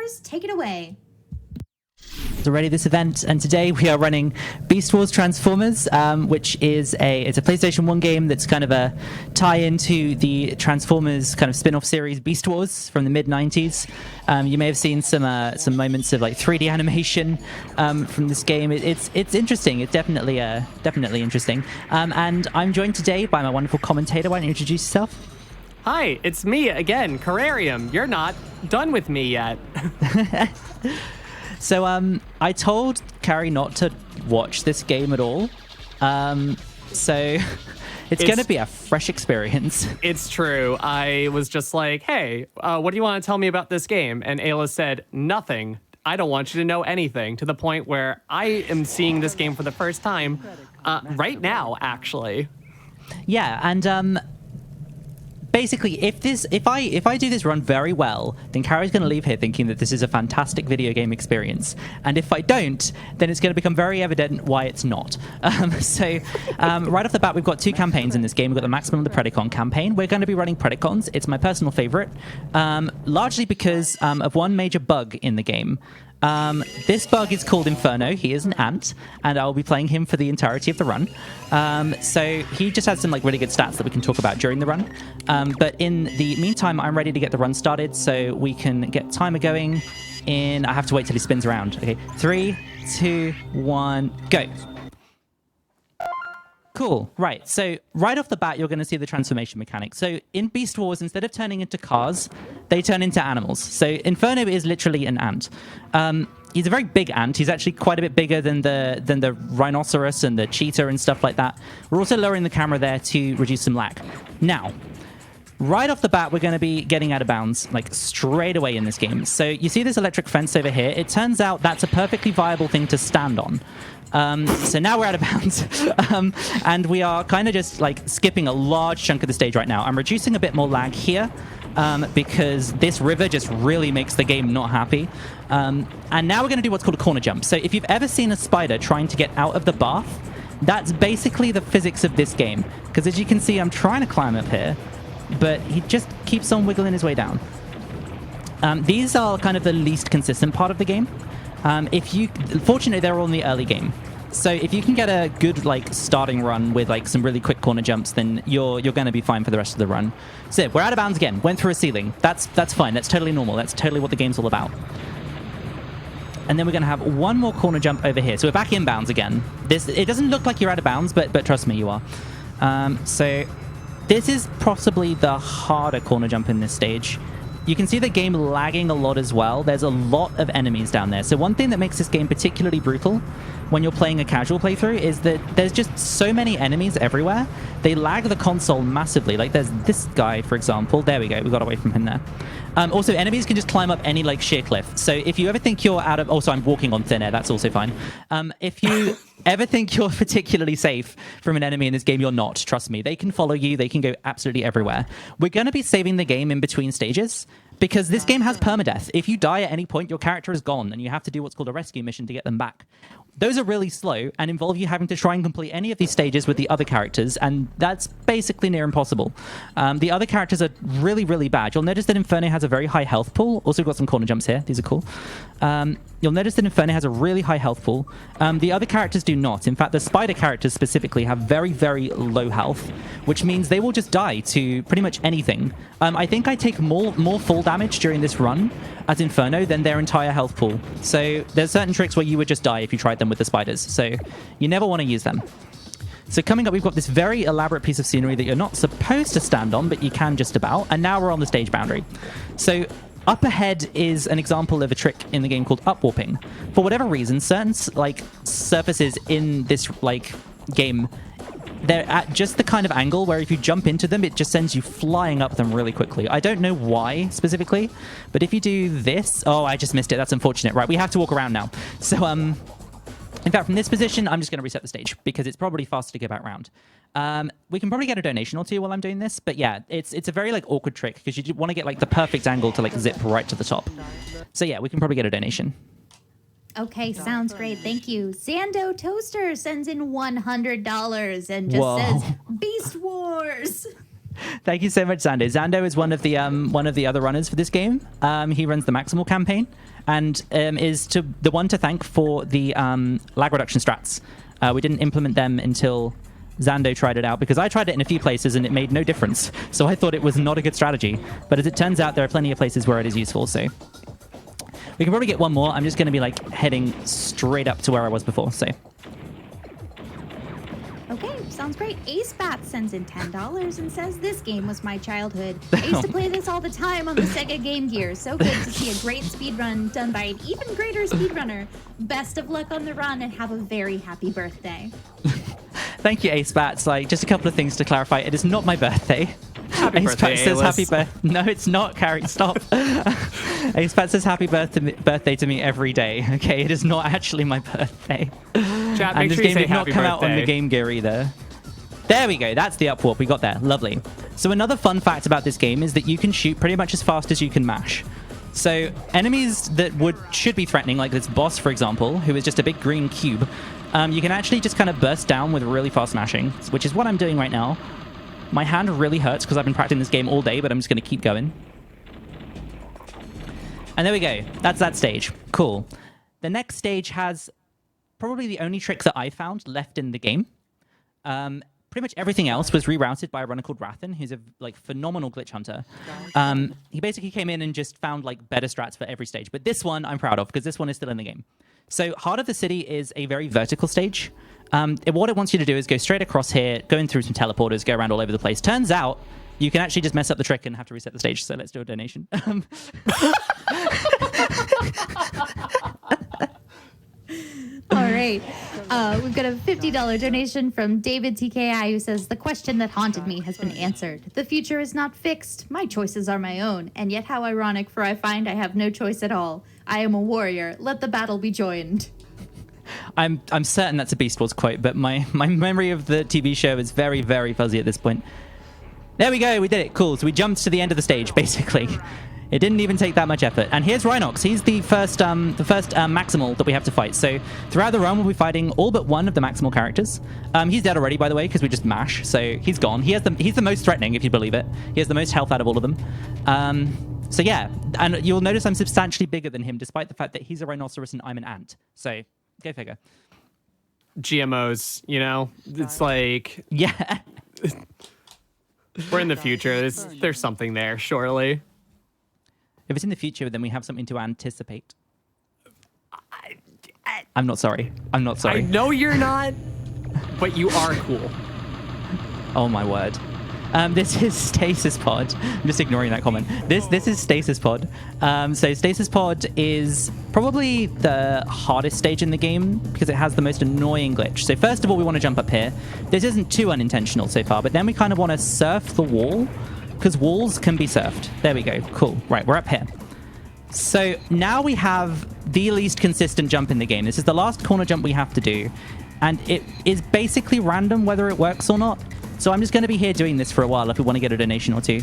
Wars, take it away. Already this event, and today we are running Beast Wars Transformers, which is it's a PlayStation 1 game that's kind of a tie-in to the Transformers kind of spin-off series Beast Wars from the mid-90s. You may have seen some moments of like 3D animation from this game. It's interesting. It's definitely interesting. And I'm joined today by my wonderful commentator. Why don't you introduce yourself? Hi, it's me again, Carrarium. You're not done with me yet. So I told Carrie not to watch this game at all. So it's going to be a fresh experience. It's true. I was just like, hey, what do you want to tell me about this game? And Ayla said, nothing. I don't want you to know anything, to the point where I am seeing this game for the first time right now, actually. Yeah, and basically, if I do this run very well, then Carrie's going to leave here thinking that this is a fantastic video game experience. And if I don't, then it's going to become very evident why it's not. So right off the bat, we've got two campaigns in this game. We've got the Maximum and the Predacon campaign. We're going to be running Predacons. It's my personal favorite, largely because of one major bug in the game. This bug is called Inferno. He is an ant, and I'll be playing him for the entirety of the run. So he just has some like really good stats that we can talk about during the run. But in the meantime, I'm ready to get the run started so we can get timer going in. I have to wait till he spins around. Okay, 3, 2, 1, go. Cool. Right. So right off the bat, you're going to see the transformation mechanic. So in Beast Wars, instead of turning into cars, they turn into animals. So Inferno is literally an ant. He's a very big ant. He's actually quite a bit bigger than the rhinoceros and the cheetah and stuff like that. We're also lowering the camera there to reduce some lag. Now, right off the bat, we're going to be getting out of bounds, like straight away in this game. So you see this electric fence over here. It turns out that's a perfectly viable thing to stand on. So now we're out of bounds, and we are kind of just like skipping a large chunk of the stage right now. I'm reducing a bit more lag here because this river just really makes the game not happy. And now we're going to do what's called a corner jump. So if you've ever seen a spider trying to get out of the bath, that's basically the physics of this game. Because as you can see, I'm trying to climb up here, but he just keeps on wiggling his way down. These are kind of the least consistent part of the game. Fortunately, they're all in the early game. So if you can get a good like starting run with like some really quick corner jumps, then you're going to be fine for the rest of the run. So we're out of bounds again. Went through a ceiling. That's fine. That's totally normal. That's totally what the game's all about. And then we're going to have one more corner jump over here. So we're back in bounds again. It doesn't look like you're out of bounds, but trust me, you are. So this is possibly the harder corner jump in this stage. You can see the game lagging a lot as well. There's a lot of enemies down there. So one thing that makes this game particularly brutal when you're playing a casual playthrough is that there's just so many enemies everywhere. They lag the console massively. Like there's this guy, for example. There we go. We got away from him there. Also, enemies can just climb up any like sheer cliff. So if you ever think you're out of... Also, I'm walking on thin air. That's also fine. If you ever think you're particularly safe from an enemy in this game, you're not. Trust me. They can follow you. They can go absolutely everywhere. We're going to be saving the game in between stages because this game has permadeath. If you die at any point, your character is gone and you have to do what's called a rescue mission to get them back. Those are really slow and involve you having to try and complete any of these stages with the other characters, and that's basically near impossible. The other characters are really, really bad. You'll notice that Inferno has a very high health pool. Also, we've got some corner jumps here. These are cool. You'll notice that Inferno has a really high health pool. The other characters do not. In fact, the spider characters specifically have very, very low health, which means they will just die to pretty much anything. I think I take more full damage during this run as Inferno than their entire health pool. So there's certain tricks where you would just die if you tried them with the spiders. So you never want to use them. So coming up, we've got this very elaborate piece of scenery that you're not supposed to stand on, but you can just about. And now we're on the stage boundary. So up ahead is an example of a trick in the game called upwarping. For whatever reason, certain like surfaces in this like game, they're at just the kind of angle where if you jump into them, it just sends you flying up them really quickly. I don't know why specifically, but if you do this... Oh, I just missed it. That's unfortunate. Right, we have to walk around now. So, in fact, from this position, I'm just going to reset the stage because it's probably faster to go back around. We can probably get a donation or two while I'm doing this, but yeah, it's a very like awkward trick because you want to get like the perfect angle to like zip right to the top. So yeah, we can probably get a donation. Okay, sounds great. Thank you. Sando Toaster sends in $100 and just says, Beast Wars. Thank you so much, Zando. Zando is one of the other runners for this game. He runs the Maximal campaign and is the one to thank for the lag reduction strats. We didn't implement them until Zando tried it out, because I tried it in a few places and it made no difference. So I thought it was not a good strategy. But as it turns out, there are plenty of places where it is useful. So we can probably get one more. I'm just going to be like heading straight up to where I was before. So. Okay, sounds great. Ace Bat sends in $10 and says, this game was my childhood. I used to play this all the time on the Sega Game Gear. So good to see a great speedrun done by an even greater speedrunner. Best of luck on the run and have a very happy birthday. Thank you, Ace Bats. Like, just a couple of things to clarify. It is not my birthday. Happy birthday, says Ailis. happy birthday. No, it's not, Carrie. Stop. Ace Bat says happy birthday to me every day. Okay, it is not actually my birthday. Chat, And make this sure you game say did not happy come out on the birthday. Game Gear either. There we go. That's the upwarp. We got there. Lovely. So another fun fact about this game is that you can shoot pretty much as fast as you can mash. So enemies that should be threatening, like this boss, for example, who is just a big green cube, you can actually just kind of burst down with really fast mashing, which is what I'm doing right now. My hand really hurts because I've been practicing this game all day, but I'm just going to keep going. And there we go. That's that stage. Cool. The next stage has probably the only trick that I found left in the game. Pretty much everything else was rerouted by a runner called Rathan, who's a phenomenal glitch hunter. He basically came in and just found better strats for every stage. But this one I'm proud of, because this one is still in the game. So Heart of the City is a very vertical stage. What it wants you to do is go straight across here, going through some teleporters, go around all over the place. Turns out you can actually just mess up the trick and have to reset the stage. So let's do a donation. All right. We've got a $50 donation from David TKI, who says, the question that haunted me has been answered. The future is not fixed. My choices are my own. And yet how ironic, for I find I have no choice at all. I am a warrior. Let the battle be joined. I'm certain that's a Beast Wars quote, but my memory of the TV show is very, very fuzzy at this point. There we go. We did it. Cool. So we jumped to the end of the stage, basically. It didn't even take that much effort. And here's Rhinox. He's the first Maximal that we have to fight. So throughout the run, we'll be fighting all but one of the Maximal characters. He's dead already, by the way, because we just mash. So he's gone. He's the most threatening, if you believe it. He has the most health out of all of them. So yeah, and you'll notice I'm substantially bigger than him, despite the fact that he's a rhinoceros and I'm an ant. So go figure. GMOs, you know? It's like, Yeah. we're in the future. There's something there, surely. If it's in the future, then we have something to anticipate. I'm not sorry. I'm not I sorry. know you're not, but you are cool. Oh my word. This is Stasis Pod. I'm just ignoring that comment. This is Stasis Pod. So Stasis Pod is probably the hardest stage in the game because it has the most annoying glitch. So first of all, we want to jump up here. This isn't too unintentional so far, but then we kind of want to surf the wall because walls can be surfed. There we go. Cool. Right, we're up here. So now we have the least consistent jump in the game. This is the last corner jump we have to do. And it is basically random whether it works or not. So I'm just going to be here doing this for a while if we want to get a donation or two.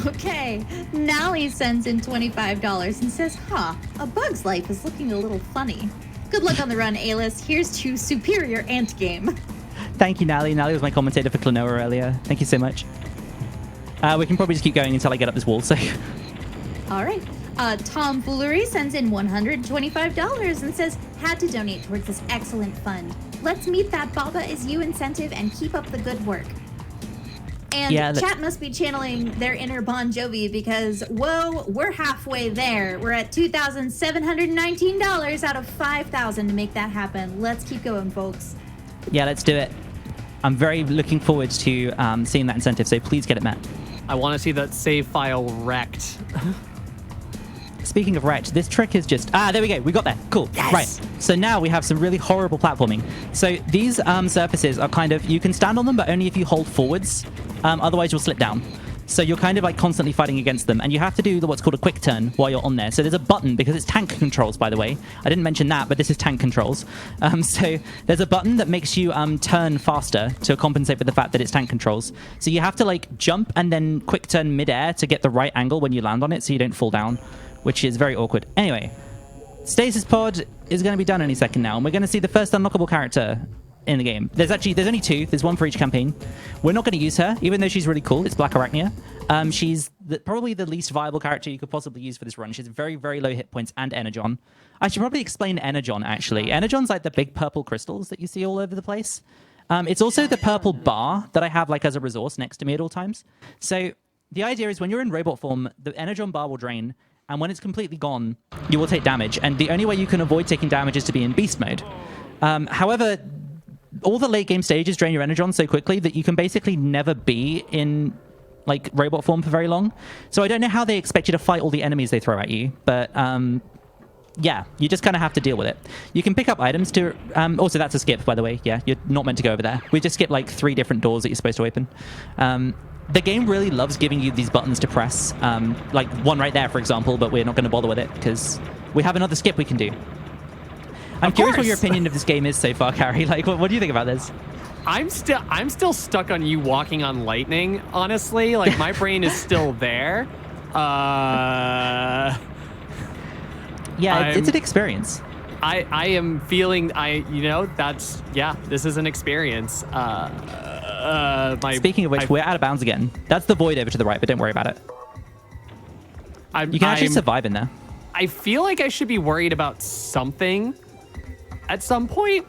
Okay, Nally sends in $25 and says, a bug's life is looking a little funny. Good luck on the run, Ailis. Here's to superior ant game. Thank you, Nally. Nally was my commentator for Klonoa earlier. Thank you so much. We can probably just keep going until I get up this wall, so... All right. Tom Foolery sends in $125 and says, had to donate towards this excellent fund. Let's meet that Baba is you incentive and keep up the good work. And Yeah, chat must be channeling their inner Bon Jovi because, whoa, we're halfway there. We're at $2,719 out of $5,000 to make that happen. Let's keep going, folks. Yeah, let's do it. I'm very looking forward to seeing that incentive, so please get it met. I want to see that save file wrecked. Speaking of wrecked, this trick is just... there we go. We got there. Cool. Yes! Right. So now we have some really horrible platforming. So these surfaces are kind of... You can stand on them, but only if you hold forwards. Otherwise, you'll slip down. So you're kind of like constantly fighting against them. And you have to do what's called a quick turn while you're on there. So there's a button, because it's tank controls, by the way. I didn't mention that, but this is tank controls. So there's a button that makes you turn faster to compensate for the fact that it's tank controls. So you have to like jump and then quick turn midair to get the right angle when you land on it so you don't fall down, which is very awkward. Anyway, Stasis Pod is going to be done any second now, and we're going to see the first unlockable character. in the game. There's only 2. There's one for each campaign. We're not going to use her, even though she's really cool. It's Black Arachnia. She's probably the least viable character you could possibly use for this run. She has very, very low hit points and Energon. I should probably explain Energon, actually. Energon's like the big purple crystals that you see all over the place. It's also the purple bar that I have like as a resource next to me at all times. So the idea is when you're in robot form, the Energon bar will drain, and when it's completely gone, you will take damage. And the only way you can avoid taking damage is to be in beast mode. However, all the late game stages drain your Energon so quickly that you can basically never be in like robot form for very long. So I don't know how they expect you to fight all the enemies they throw at you, but yeah, you just kind of have to deal with it. You can pick up items to... also, that's a skip, by the way. Yeah, you're not meant to go over there. We just skipped like 3 different doors that you're supposed to open. The game really loves giving you these buttons to press. Like one right there, for example, but we're not going to bother with it because we have another skip we can do. I'm curious what your opinion of this game is so far, Carrie. Like, what do you think about this? I'm still stuck on you walking on lightning, honestly. Like, my brain is still there. Yeah, it's an experience. I am feeling, this is an experience. Speaking of which, we're out of bounds again. That's the void over to the right, but don't worry about it. You can actually survive in there. I feel like I should be worried about something at some point.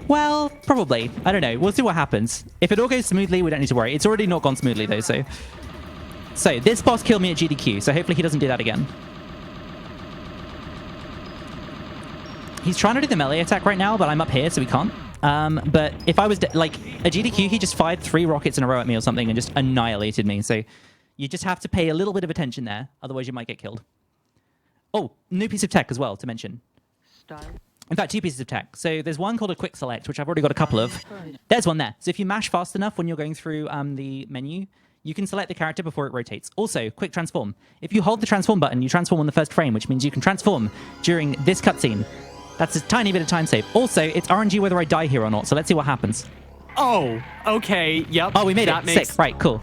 Well, probably. I don't know. We'll see what happens. If it all goes smoothly, we don't need to worry. It's already not gone smoothly, though, so... So, this boss killed me at GDQ, so hopefully he doesn't do that again. He's trying to do the melee attack right now, but I'm up here, so he can't. But if I was... like, at GDQ, he just fired 3 rockets in a row at me or something and just annihilated me, so... You just have to pay a little bit of attention there, otherwise you might get killed. Oh, new piece of tech as well to mention. In fact, 2 pieces of tech. So there's one called a quick select, which I've already got a couple of. There's one there. So if you mash fast enough when you're going through the menu, you can select the character before it rotates. Also, quick transform. If you hold the transform button, you transform on the first frame, which means you can transform during this cutscene. That's a tiny bit of time save. Also, it's RNG whether I die here or not, so let's see what happens. Oh, okay, yep. Oh, we made it. Sick. Right, cool.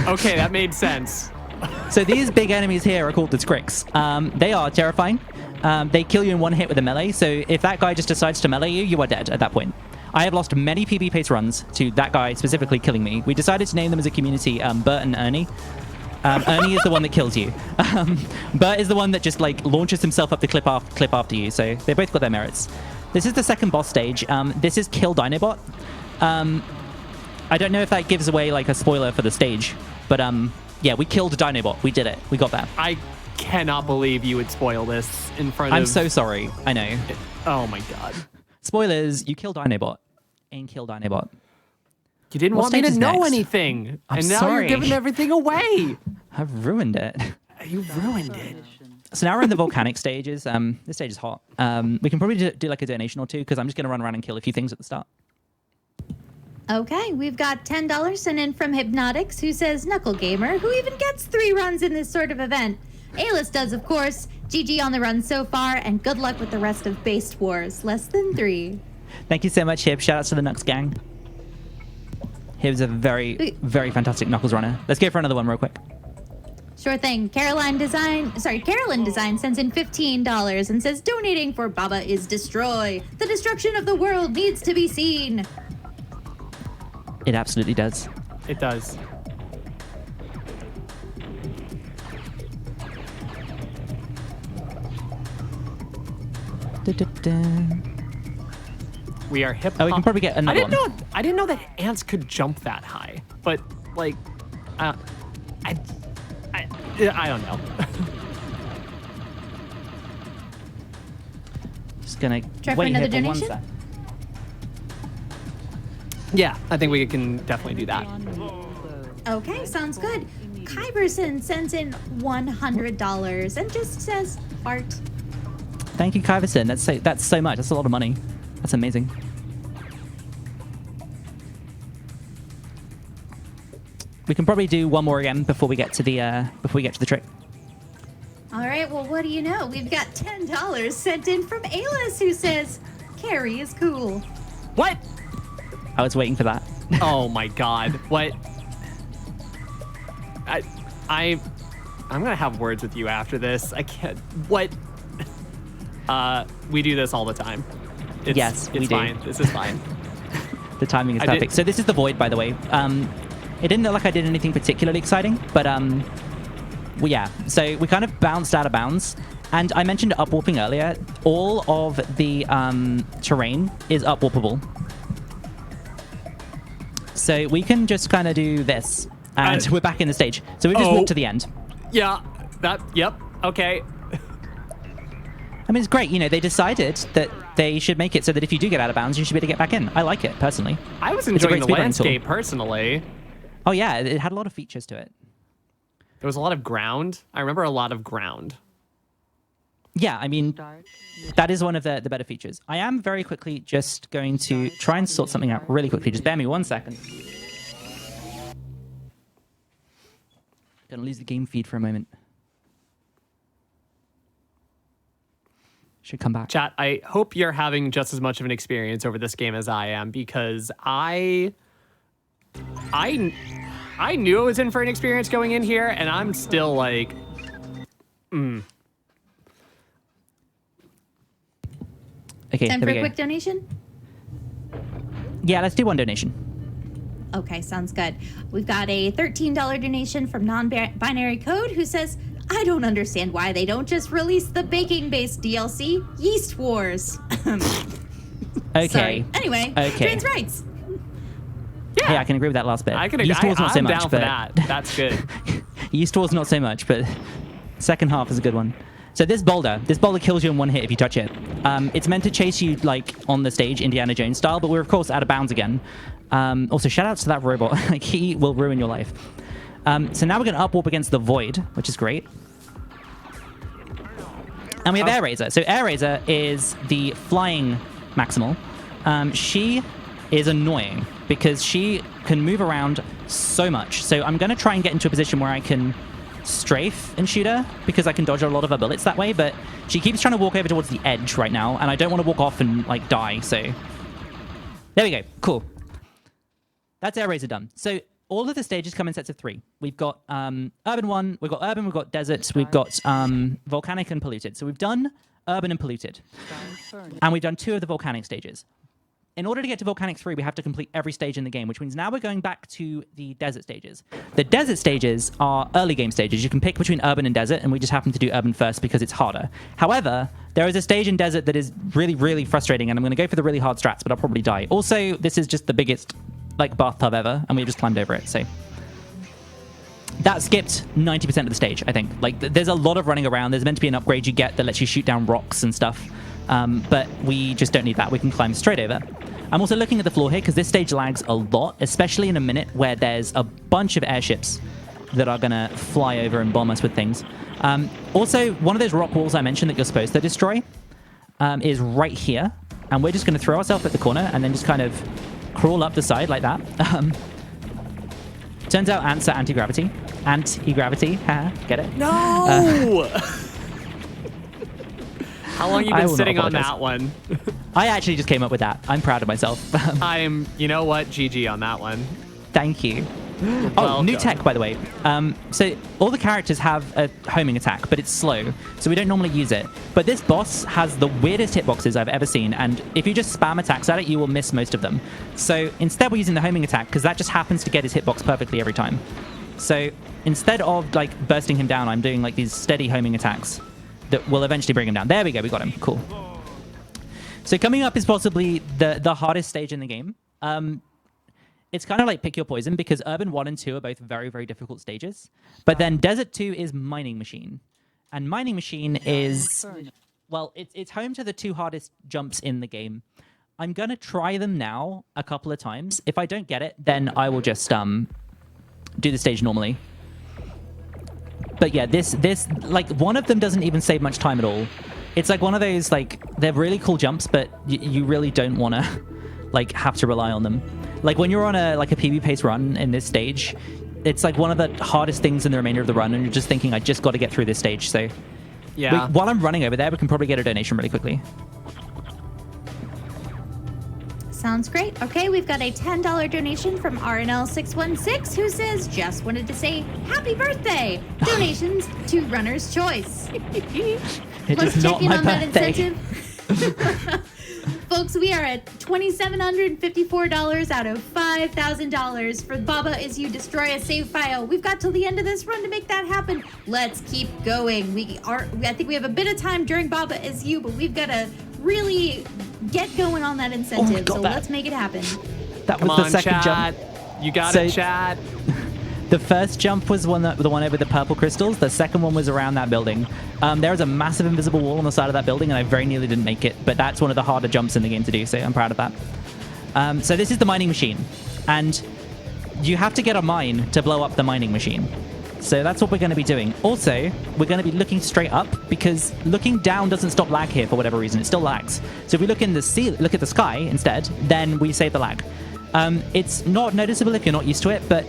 Okay, that made sense. So these big enemies here are called the Scrix. They are terrifying. They kill you in one hit with a melee, so if that guy just decides to melee you, you are dead at that point. I have lost many PB pace runs to that guy specifically killing me. We decided to name them as a community Bert and Ernie. Ernie is the one that kills you. Bert is the one that just like launches himself up the cliff after you, so they both got their merits. This is the second boss stage. This is Kill Dinobot. I don't know if that gives away like a spoiler for the stage, but yeah, we killed Dinobot. We did it. We got that. I cannot believe you would spoil this in front of... I'm so sorry. I know. Oh my god. Spoilers, you killed Dinobot. And Kill Dinobot. You didn't want me to know anything. I'm and now sorry. you're giving everything away. I've ruined it. You ruined it. So now we're in the volcanic stages. This stage is hot. We can probably do like a donation or 2 because I'm just going to run around and kill a few things at the start. Okay, we've got $10 sent in from Hypnotics, who says, Knuckle Gamer, who even gets 3 runs in this sort of event? Ailis does, of course. GG on the run so far, and good luck with the rest of Based Wars. Less than 3. Thank you so much, Hib. Shout out to the Nux gang. Hib's a very, very fantastic Knuckles runner. Let's go for another one real quick. Sure thing. Carolyn Design sends in $15 and says, donating for Baba is destroy. The destruction of the world needs to be seen. It absolutely does. It does. We are hip. Oh, we can probably get another one. I didn't know that ants could jump that high. But like, I don't know. Just gonna Try for wait another here for 1 donation? sec. Yeah, I think we can definitely do that. Okay, sounds good. Kyverson sends in $100 and just says, fart. Thank you, Kyverson. That's so much. That's a lot of money. That's amazing. We can probably do one more again before we get to the trick. All right, well, what do you know? We've got $10 sent in from Ailis, who says, Carrie is cool. What? I was waiting for that. Oh my god. What? I'm gonna have words with you after this. I can't. What? We do this all the time. Yes, we it's do. fine. This is fine. The timing is I did- perfect. So this is the void, by the way. It didn't look like I did anything particularly exciting, but well, yeah. So we kind of bounced out of bounds. And I mentioned upwarping earlier. All of the terrain is upwarpable. So we can just kind of do this. And we're back in the stage. So we just walked to the end. Yeah. Yep. Okay. I mean, it's great. You know, they decided that they should make it so that if you do get out of bounds, you should be able to get back in. I like it, personally. I was It's a enjoying great the speedrunning landscape, tool. personally. Oh, yeah. It had a lot of features to it. There was a lot of ground. I remember a lot of ground. Yeah, I mean, that is one of the better features. I am very quickly just going to try and sort something out really quickly. Just bear me 1 second. Gonna lose the game feed for a moment. Should come back. Chat, I hope you're having just as much of an experience over this game as I am, because I knew I was in for an experience going in here, and I'm still like, Okay, Time there for we a go. quick donation? Yeah, let's do one donation. Okay, sounds good. We've got a $13 donation from Non-Binary Code who says, I don't understand why they don't just release the baking-based DLC, Yeast Wars. Okay. Sorry. Anyway, Okay. trans rights. Yeah, I can agree with that last bit. I can. Yeast Wars not so I'm much, down for but that. That's good. Yeast Wars not so much, but second half is a good one. So this boulder kills you in one hit if you touch it. It's meant to chase you like on the stage, Indiana Jones style, but we're of course out of bounds again. Also, shout outs to that robot. Like, he will ruin your life. So now we're going to upwarp against the void, which is great. And we have Air Razor. So Air Razor is the flying Maximal. She is annoying because she can move around so much. So I'm going to try and get into a position where I can strafe and shoot her because I can dodge a lot of her bullets that way, but she keeps trying to walk over towards the edge right now, and I don't want to walk off and like die, so there we go. Cool. That's Air Razor done. So all of the stages come in sets of 3. We've got urban 1, we've got urban, we've got desert, we've got volcanic and polluted. So we've done urban and polluted, and we've done 2 of the volcanic stages. In order to get to Volcanic 3, we have to complete every stage in the game, which means now we're going back to the desert stages. The desert stages are early game stages. You can pick between urban and desert, and we just happen to do urban first because it's harder. However, there is a stage in desert that is really, really frustrating, and I'm going to go for the really hard strats, but I'll probably die. Also, this is just the biggest like bathtub ever, and we just climbed over it, so... That skipped 90% of the stage, I think. Like, there's a lot of running around. There's meant to be an upgrade you get that lets you shoot down rocks and stuff. But we just don't need that. We can climb straight over. I'm also looking at the floor here because this stage lags a lot, especially in a minute where there's a bunch of airships that are going to fly over and bomb us with things. Also, one of those rock walls I mentioned that you're supposed to destroy is right here. And we're just going to throw ourselves at the corner and then just kind of crawl up the side like that. Turns out ants are anti-gravity. Anti-gravity, haha, get it? No! How long you I been will not sitting on apologize. that one? I actually just came up with that. I'm proud of myself. You know what? GG on that one. Thank you. Oh, Welcome. new tech, by the way. So all the characters have a homing attack, but it's slow, so we don't normally use it. But this boss has the weirdest hitboxes I've ever seen, and if you just spam attacks at it, you will miss most of them. So instead we're using the homing attack, because that just happens to get his hitbox perfectly every time. So instead of like bursting him down, I'm doing like these steady homing attacks that will eventually bring him down. There we go, we got him. Cool. So coming up is possibly the hardest stage in the game. It's kind of like pick your poison because Urban 1 and 2 are both very, very difficult stages. But then Desert 2 is Mining Machine. And Mining Machine is, well, it's home to the 2 hardest jumps in the game. I'm going to try them now a couple of times. If I don't get it, then I will just do the stage normally. But yeah, this like one of them doesn't even save much time at all. It's like one of those, like, they're really cool jumps, but you really don't want to like have to rely on them. Like when you're on a PB pace run in this stage, it's like one of the hardest things in the remainder of the run, and you're just thinking, I just got to get through this stage. So Yeah. while I'm running over there, we can probably get a donation really quickly. Sounds great. Okay, we've got a $10 donation from RNL616 who says, just wanted to say happy birthday. Donations to Runner's Choice. It Let's is check not in my on that birthday. incentive. Folks, we are at $2,754 out of $5,000 for Baba Is You Destroy a Save File. We've got till the end of this run to make that happen. Let's keep going. I think we have a bit of time during Baba Is You, but we've got to really get going on that incentive. So let's make it happen. That was the second jump. You got it, chat. The first jump was the one over the purple crystals. The second one was around that building. There was a massive invisible wall on the side of that building, and I very nearly didn't make it. But that's one of the harder jumps in the game to do, so I'm proud of that. So this is the mining machine, and you have to get a mine to blow up the mining machine. So that's what we're going to be doing. Also, we're going to be looking straight up, because looking down doesn't stop lag here for whatever reason. It still lags. So if we look at the sky instead, then we save the lag. It's not noticeable if you're not used to it, but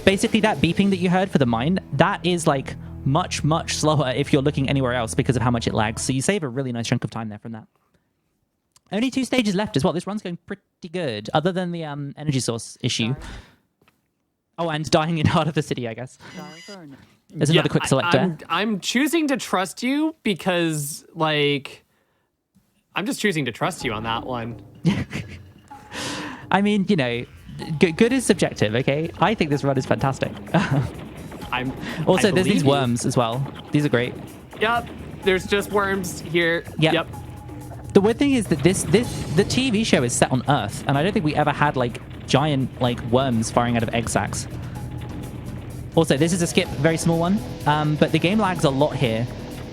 basically that beeping that you heard for the mine, that is like much, much slower if you're looking anywhere else because of how much it lags. So you save a really nice chunk of time there from that. Only 2 stages left as well. This run's going pretty good, other than the energy source issue. Oh, and dying in Heart of the City, I guess. There's another quick selector. I'm choosing to trust you because, like, I'm just choosing to trust you on that one. I mean, you know, good is subjective, okay? I think this run is fantastic. Also, there's these worms as well. These are great. Yep, there's just worms here. Yep. The weird thing is that the TV show is set on Earth, and I don't think we ever had like giant like worms firing out of egg sacs. Also, this is a skip, very small one, but the game lags a lot here.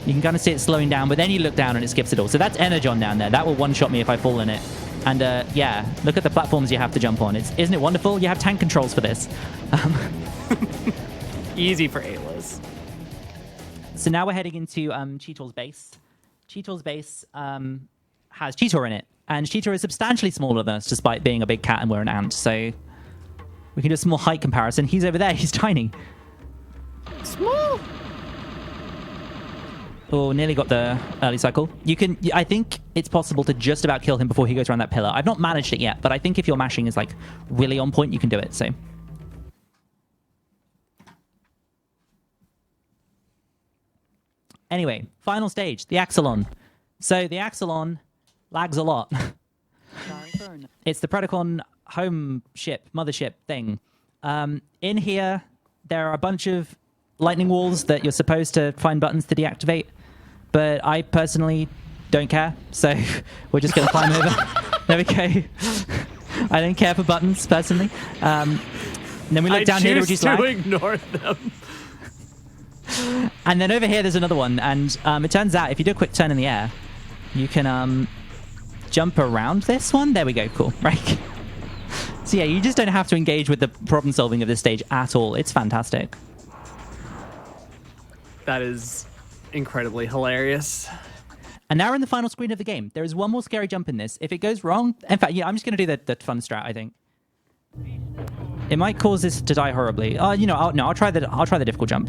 You can kind of see it slowing down, but then you look down and it skips it all. So that's Energon down there. That will one-shot me if I fall in it. And yeah, look at the platforms you have to jump on. Isn't it wonderful? You have tank controls for this. Easy for Ailis. So now we're heading into Cheetor's base. Cheetor's base has Cheetor in it. And Cheetor is substantially smaller than us, despite being a big cat and we're an ant. So we can do a small height comparison. He's over there. He's tiny. Small. Oh, nearly got the early cycle. I think it's possible to just about kill him before he goes around that pillar. I've not managed it yet, but I think if your mashing is like really on point, you can do it. So anyway, final stage, the Axelon. So the Axelon lags a lot. It's the Predacon home ship, mothership thing. In here, there are a bunch of lightning walls that you're supposed to find buttons to deactivate, but I personally don't care, so we're just going to climb over. There we go. I don't care for buttons, personally. Then we look down here to reduce lag. I choose to ignore them. And then over here, there's another one, and it turns out if you do a quick turn in the air, you can jump around this one. There we go, cool, right? So yeah, you just don't have to engage with the problem solving of this stage at all. It's fantastic. That is incredibly hilarious. And now we're in the final screen of the game. There is one more scary jump in this. If it goes wrong, in fact, yeah, I'm just going to do the fun strat, I think. It might cause this to die horribly. You know, I'll try the difficult jump.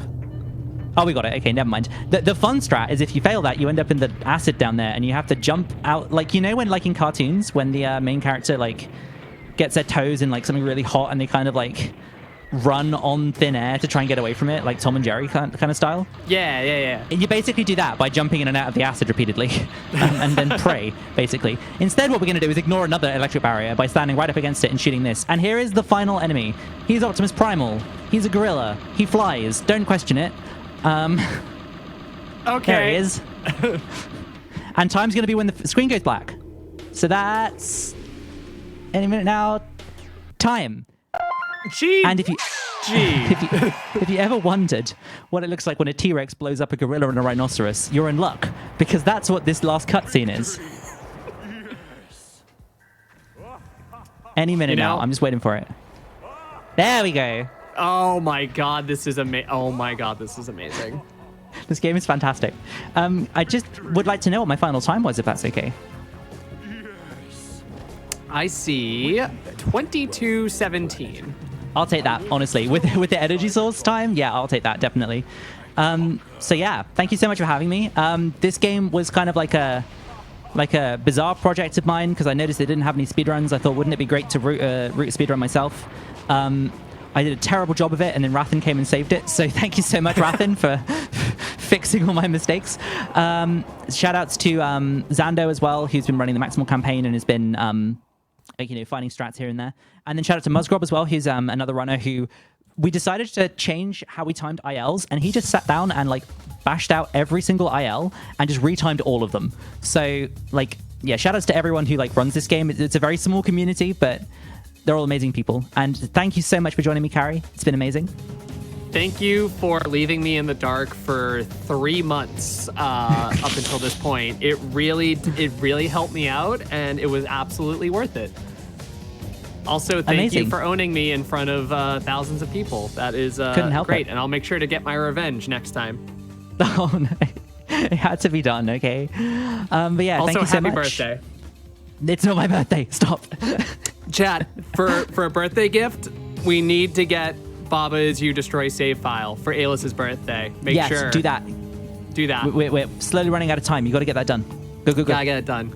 Oh, we got it. Okay, never mind. The fun strat is if you fail that, you end up in the acid down there, and you have to jump out. Like, you know when, like, in cartoons, when the main character, like, gets their toes in, like, something really hot, and they kind of, like, run on thin air to try and get away from it, like Tom and Jerry kind of style. Yeah. And you basically do that by jumping in and out of the acid repeatedly and then pray, basically. Instead, what we're going to do is ignore another electric barrier by standing right up against it and shooting this. And here is the final enemy. He's Optimus Primal. He's a gorilla. He flies. Don't question it. Okay. There he is. And time's going to be when the screen goes black. So that's any minute now. Time. Gee. And if you ever wondered what it looks like when a T-Rex blows up a gorilla and a rhinoceros, you're in luck, because that's what this last cutscene is. Any minute now. I'm just waiting for it. There we go. Oh my god, this is amazing. Oh my god, this is amazing. This game is fantastic. I just would like to know what my final time was, if that's okay. I see 22:17. I'll take that, honestly. With the energy source time, yeah, I'll take that, definitely. So yeah, thank you so much for having me. This game was kind of like a bizarre project of mine, because I noticed they didn't have any speedruns. I thought, wouldn't it be great to root a speedrun myself? I did a terrible job of it, and then Rathan came and saved it. So thank you so much, Rathan, for fixing all my mistakes. Shout outs to Zando as well, who's been running the Maximal campaign and has been finding strats here and there. And then shout out to Musgrob as well, who's another runner who we decided to change how we timed ILs, and he just sat down and bashed out every single IL and just retimed all of them. So shout outs to everyone who runs this game. It's a very small community, but they're all amazing people. And thank you so much for joining me, Carrie. It's been amazing. Thank you for leaving me in the dark for 3 months up until this point. It really helped me out, and it was absolutely worth it. Also, thank you for owning me in front of thousands of people. That is Couldn't help great, it. and I'll make sure to get my revenge next time. Oh, no. It had to be done, okay? But yeah, also, thank you so much. happy birthday. It's not my birthday. Stop. Chat, for a birthday gift, we need to get Baba Is You Destroy save file for Ailis's birthday. Make sure. Yes, do that. Do that. We're slowly running out of time. You got to get that done. Go. Gotta get it done.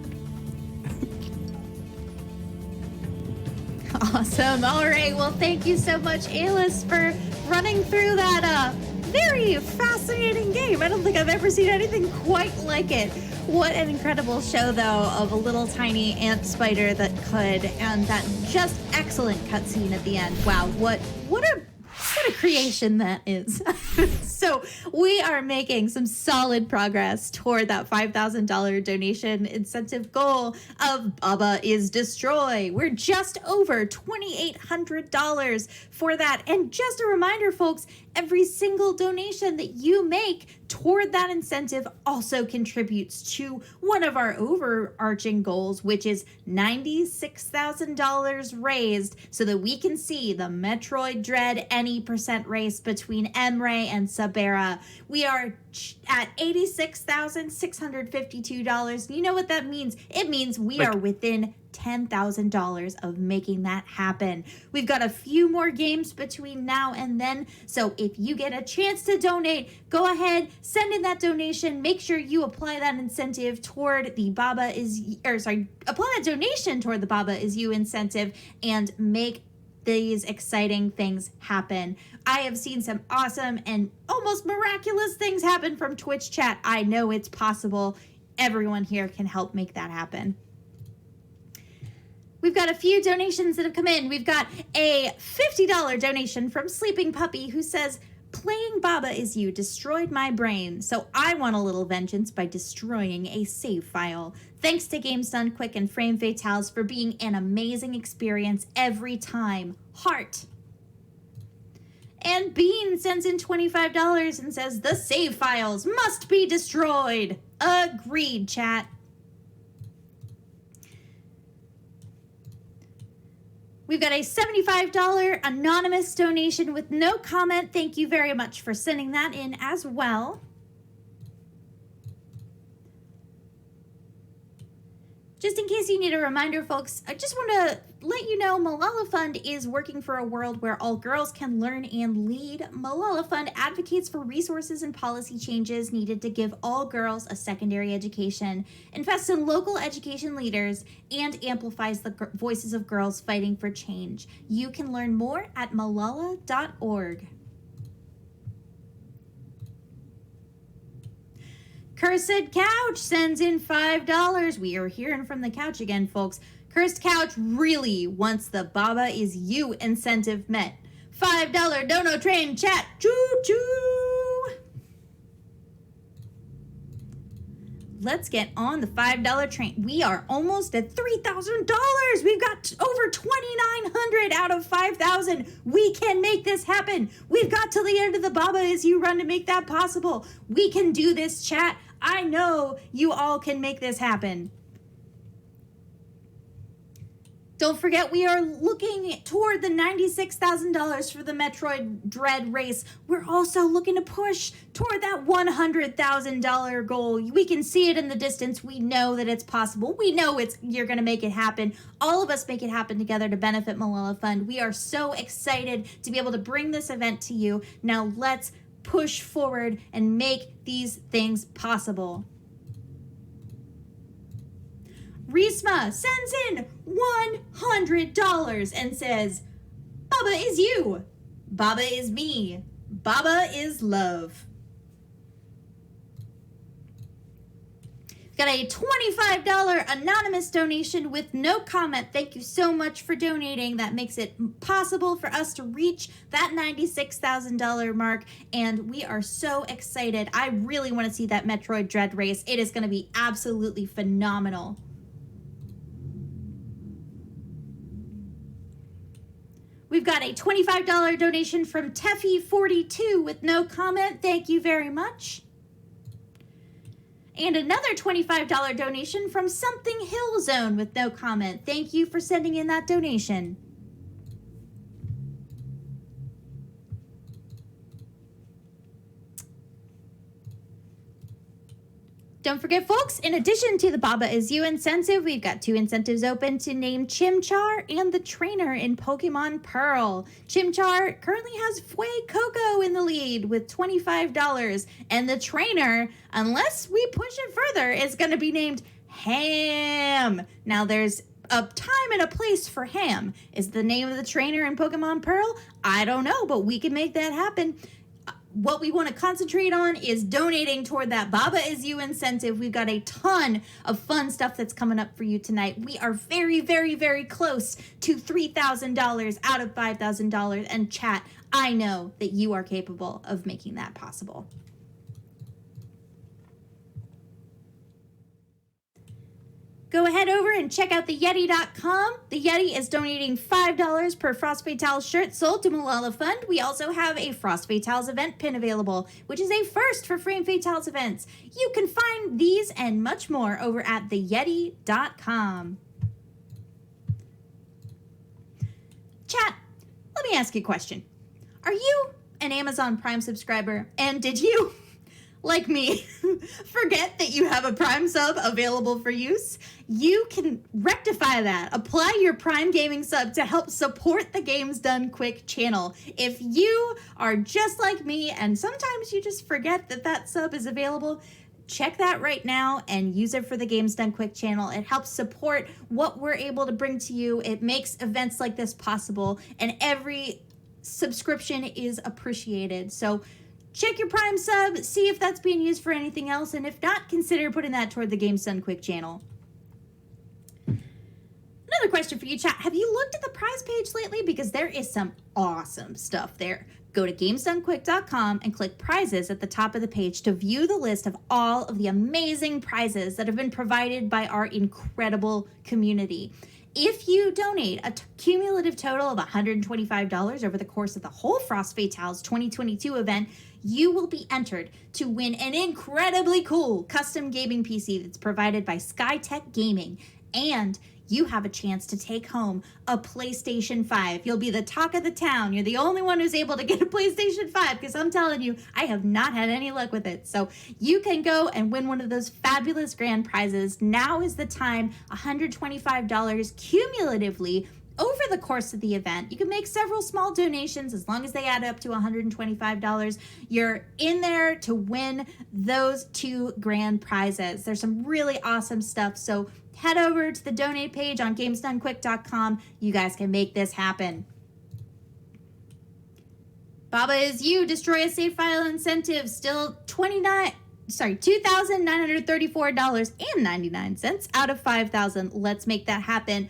Awesome. All right. Well, thank you so much, Ailis, for running through that very fascinating game. I don't think I've ever seen anything quite like it. What an incredible show, though, of a little tiny ant spider that could, and that just excellent cutscene at the end. Wow, what a creation that is. So we are making some solid progress toward that $5,000 donation incentive goal of Baba is Destroy. We're just over $2,800 for that. And just a reminder, folks, every single donation that you make toward that incentive also contributes to one of our overarching goals, which is $96,000 raised so that we can see the Metroid Dread Any % race between Emre and Sabera. We are at $86,652. You know what that means? It means we are within $10,000 of making that happen. We've got a few more games between now and then, so if you get a chance to donate, go ahead, send in that donation. Make sure you apply that incentive toward the apply that donation toward the Baba Is You incentive and make these exciting things happen. I have seen some awesome and almost miraculous things happen from Twitch chat. I know it's possible. Everyone here can help make that happen. We've got a few donations that have come in. We've got a $50 donation from Sleeping Puppy who says, playing Baba Is You destroyed my brain, so I want a little vengeance by destroying a save file. Thanks to Games Done Quick and Frame Fatales for being an amazing experience every time. Heart. And Bean sends in $25 and says, the save files must be destroyed. Agreed, chat. We've got a $75 anonymous donation with no comment. Thank you very much for sending that in as well. Just in case you need a reminder, folks, I just want to let you know Malala Fund is working for a world where all girls can learn and lead. Malala Fund advocates for resources and policy changes needed to give all girls a secondary education, invests in local education leaders, and amplifies the voices of girls fighting for change. You can learn more at malala.org. Cursed Couch sends in $5. We are hearing from the couch again, folks. Cursed Couch really wants the Baba Is You incentive met. $5 dono train chat. Choo-choo. Let's get on the $5 train. We are almost at $3,000. We've got over 2,900 out of 5,000. We can make this happen. We've got till the end of the Baba Is You run to make that possible. We can do this, chat. I know you all can make this happen. Don't forget, we are looking toward the $96,000 for the Metroid Dread race. We're also looking to push toward that $100,000 goal. We can see it in the distance. We know that it's possible. We know you're going to make it happen. All of us make it happen together to benefit Malala Fund. We are so excited to be able to bring this event to you. Now let's push forward and make these things possible. Risma sends in $100 and says, Baba is you. Baba is me. Baba is love. Got a $25 anonymous donation with no comment. Thank you so much for donating. That makes it possible for us to reach that $96,000 mark, and we are so excited. I really want to see that Metroid Dread race. It is going to be absolutely phenomenal. We've got a $25 donation from Teffy42 with no comment. Thank you very much. And another $25 donation from Something Hill Zone with no comment. Thank you for sending in that donation. Don't forget, folks, in addition to the Baba Is You incentive, we've got 2 incentives open to name Chimchar and the trainer in Pokemon Pearl. Chimchar currently has Fuecoco in the lead with $25, and the trainer, unless we push it further, is going to be named Ham. Now, there's a time and a place for Ham. Is the name of the trainer in Pokemon Pearl? I don't know, but we can make that happen. What we want to concentrate on is donating toward that Baba Is You incentive. We've got a ton of fun stuff that's coming up for you tonight. We are very, very, very close to $3,000 out of $5,000. And chat, I know that you are capable of making that possible. Go ahead over and check out theyeti.com. The Yeti is donating $5 per Frost Fatales shirt sold to Malala Fund. We also have a Frost Fatales event pin available, which is a first for Frame Fatales events. You can find these and much more over at theyeti.com. Chat, let me ask you a question. Are you an Amazon Prime subscriber? And did you, like me, forget that you have a Prime sub available for use? You can rectify that. Apply your Prime Gaming sub to help support the Games Done Quick channel. If you are just like me and sometimes you just forget that that sub is available, check that right now and use it for the Games Done Quick channel. It helps support what we're able to bring to you. It makes events like this possible, and every subscription is appreciated. So check your Prime sub, see if that's being used for anything else, and if not, consider putting that toward the Games Done Quick channel. Another question for you, chat. Have you looked at the prize page lately? Because there is some awesome stuff there. Go to gamesdonequick.com and click prizes at the top of the page to view the list of all of the amazing prizes that have been provided by our incredible community. If you donate a cumulative total of $125 over the course of the whole Frost Fatales 2022 event, you will be entered to win an incredibly cool custom gaming PC that's provided by SkyTech Gaming, and you have a chance to take home a PlayStation 5. You'll be the talk of the town. You're the only one who's able to get a PlayStation 5, because I'm telling you, I have not had any luck with it. So you can go and win one of those fabulous grand prizes. Now is the time. $125 cumulatively over the course of the event. You can make several small donations as long as they add up to $125. You're in there to win those 2 grand prizes. There's some really awesome stuff. So head over to the donate page on gamesdonequick.com. You guys can make this happen. Baba Is You, destroy a save file incentive, still $2,934.99 out of $5,000. Let's make that happen.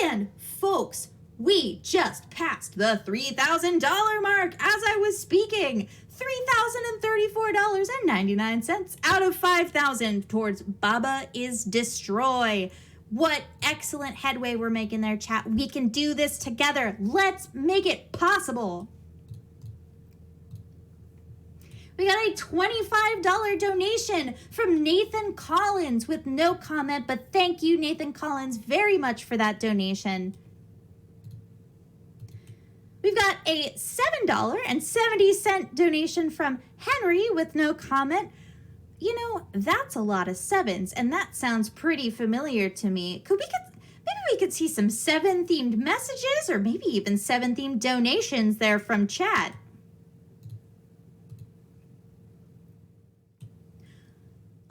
And folks, we just passed the $3,000 mark as I was speaking. $3,034.99 out of $5,000 towards Baba Is Destroy. What excellent headway we're making there, chat. We can do this together. Let's make it possible. We got a $25 donation from Nathan Collins with no comment, but thank you, Nathan Collins, very much for that donation. We've got a $7.70 donation from Henry with no comment. You know, that's a lot of sevens, and that sounds pretty familiar to me. Maybe we could see some 7-themed messages, or maybe even 7-themed donations there from chat.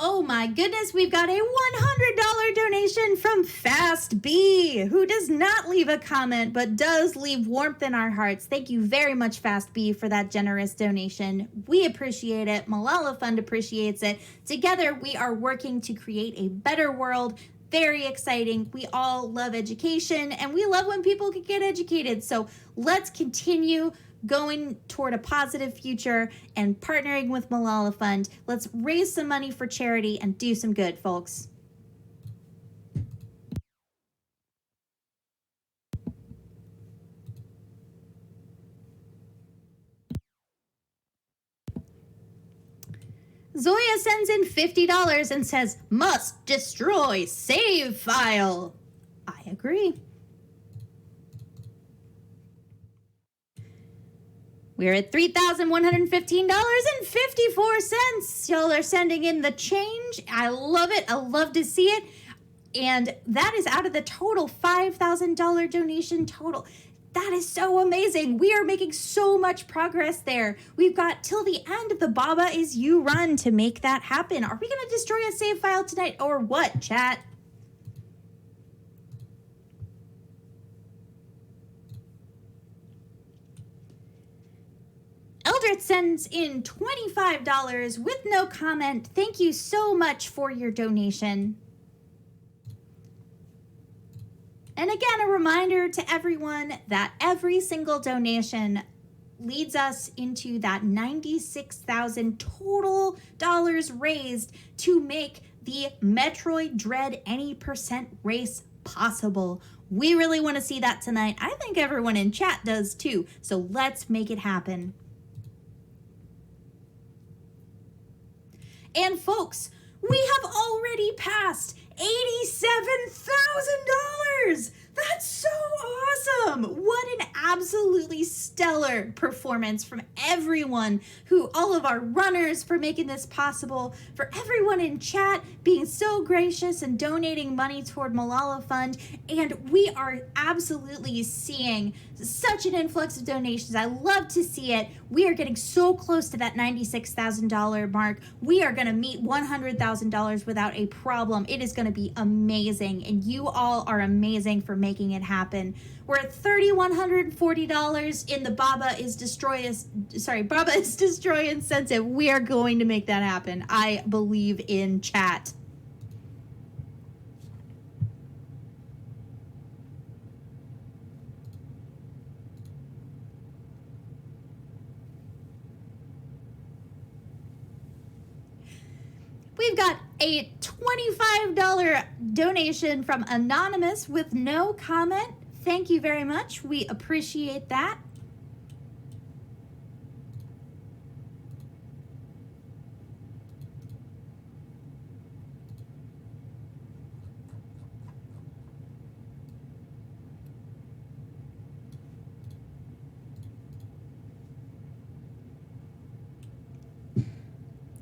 Oh my goodness, we've got a $100 donation from Fast B, who does not leave a comment, but does leave warmth in our hearts. Thank you very much, Fast B, for that generous donation. We appreciate it. Malala Fund appreciates it. Together, we are working to create a better world. Very exciting. We all love education, and we love when people can get educated. So let's continue going toward a positive future and partnering with Malala Fund. Let's raise some money for charity and do some good, folks. Zoya sends in $50 and says, must destroy save file. I agree. We're at $3,115.54. Y'all are sending in the change. I love it. I love to see it. And that is out of the total $5,000 donation total. That is so amazing. We are making so much progress there. We've got till the end of the Baba Is You run to make that happen. Are we going to destroy a save file tonight or what, chat? Eldritch sends in $25 with no comment. Thank you so much for your donation. And again, a reminder to everyone that every single donation leads us into that $96,000 total dollars raised to make the Metroid Dread Any % race possible. We really want to see that tonight. I think everyone in chat does too. So let's make it happen. And folks, we have already passed $87,000. That's so awesome. What an absolutely stellar performance from everyone all of our runners for making this possible, for everyone in chat being so gracious and donating money toward Malala Fund. And we are absolutely seeing such an influx of donations. I love to see it. We are getting so close to that $96,000 mark. We are going to meet $100,000 without a problem. It is going to be amazing. And you all are amazing for making it happen. We're at $3,140 in the Baba is Destroy incentive. We are going to make that happen. I believe in chat. We've got a $25 donation from Anonymous with no comment. Thank you very much. We appreciate that.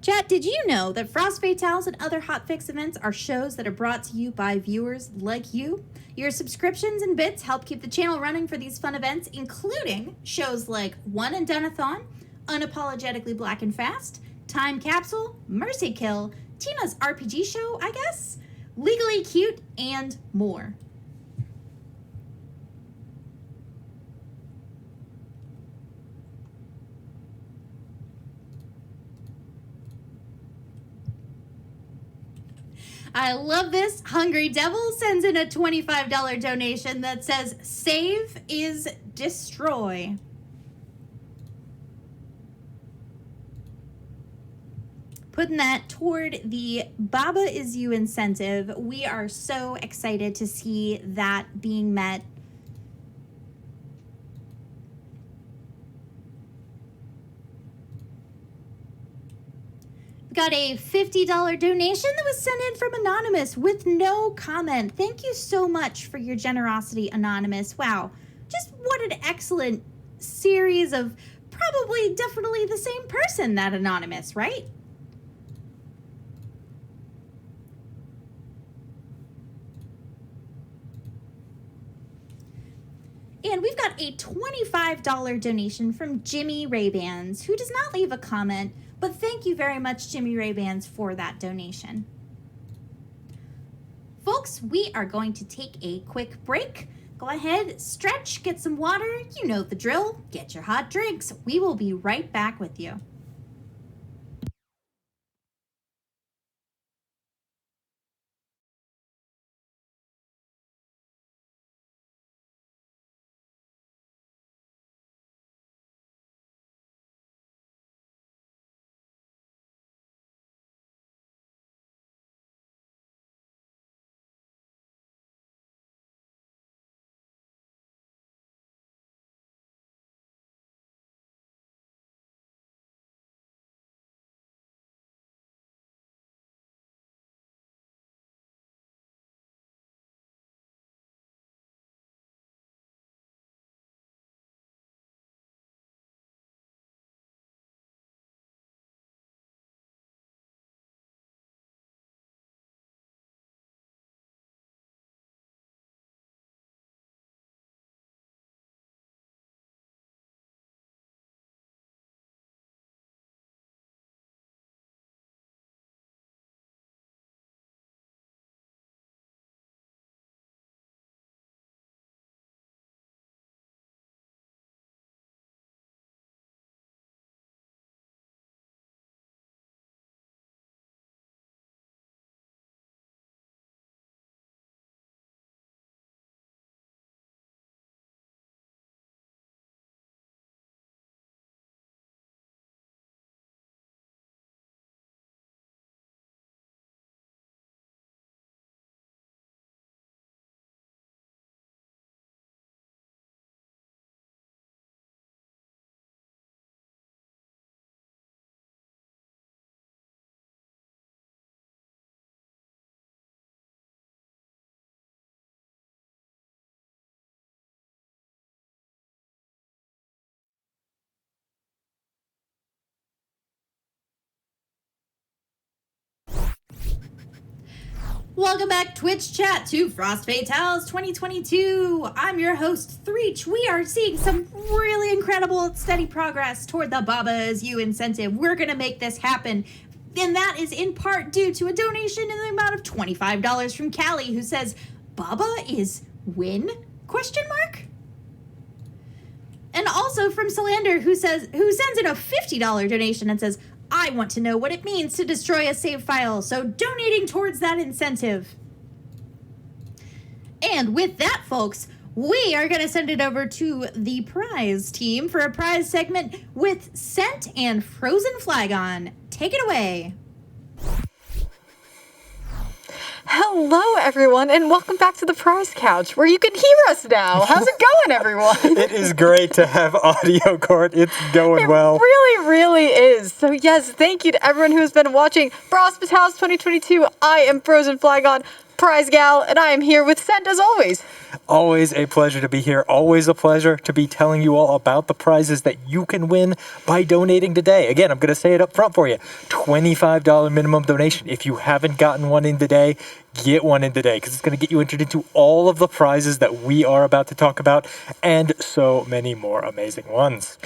Chat, did you know that Frost Fatales and other hotfix events are shows that are brought to you by viewers like you? Your subscriptions and bits help keep the channel running for these fun events, including shows like One and Doneathon, Unapologetically Black and Fast, Time Capsule, Mercy Kill, Tina's RPG Show, I guess, Legally Cute, and more. I love this. Hungry Devil sends in a $25 donation that says, save is destroy. Putting that toward the Baba Is You incentive. We are so excited to see that being met. Got a $50 donation that was sent in from Anonymous with no comment. Thank you so much for your generosity, Anonymous. Wow, just what an excellent series of definitely the same person, that Anonymous, right? And we've got a $25 donation from Jimmy Ray-Bans, who does not leave a comment. But thank you very much, Jimmy Ray Bands, for that donation. Folks, we are going to take a quick break. Go ahead, stretch, get some water. You know the drill. Get your hot drinks. We will be right back with you. Welcome back, Twitch chat, to Frost Fatales 2022. I'm your host, Threach. We are seeing some really incredible steady progress toward the Baba Is You incentive. We're going to make this happen. And that is in part due to a donation in the amount of $25 from Callie, who says, Baba is win? Question mark? And also from Solander, who sends in a $50 donation and says, I want to know what it means to destroy a save file, so donating towards that incentive. And with that, folks, we are going to send it over to the prize team for a prize segment with Scent and Frozen Flagon. Take it away. Hello, everyone, and welcome back to the Prize Couch, where you can hear us now. How's it going, everyone? It is great to have audio, Court. It's going well. It really, really is. So, yes, thank you to everyone who has been watching Frost House 2022. I am Frozen Flagon, Prize Gal, and I am here with Scent, as always. Always a pleasure to be here. Always a pleasure to be telling you all about the prizes that you can win by donating today. Again, I'm going to say it up front for you. $25 minimum donation. If you haven't gotten one in today, get one in today, because it's going to get you entered into all of the prizes that we are about to talk about and so many more amazing ones.